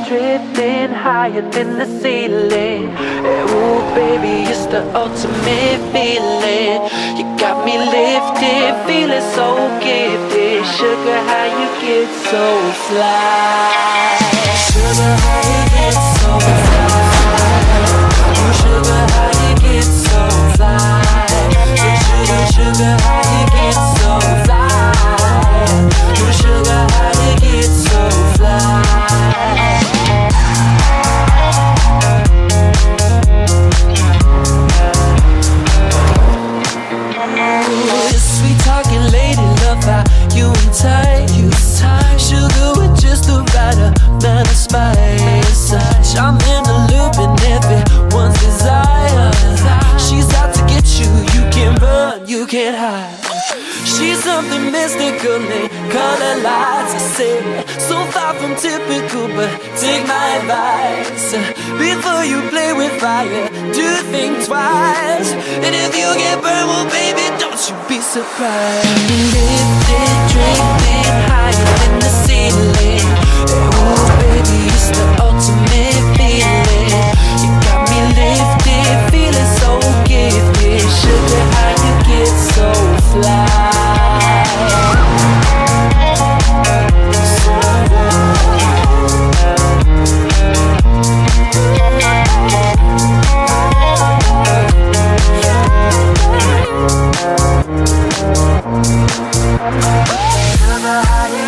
Drifting higher than the ceiling. Ooh, baby, it's the ultimate feeling. You got me lifted, feeling so gifted. Sugar, how you get so fly? Sugar, how you get so fly? Ooh, sugar, how you get so fly? Sugar, sugar, how you get so fly? Ooh, sugar, how you get so fly? Sweet talking lady, love how you entice. Sugar with just the right amount of spice. I'm in the loop and everyone's desire. She's out to get you, you can't run, you can't hide. She's something mystical in color lights. I say, so far from typical, but take my advice. Before you play with fire, do think twice. And if you get burned, well baby, don't you be surprised. Lifted, drifting higher than the ceiling. Ooh baby, it's the ultimate feeling. You got me lifted, feeling so gifted. Sugar, how you get so fly? Sugar, how you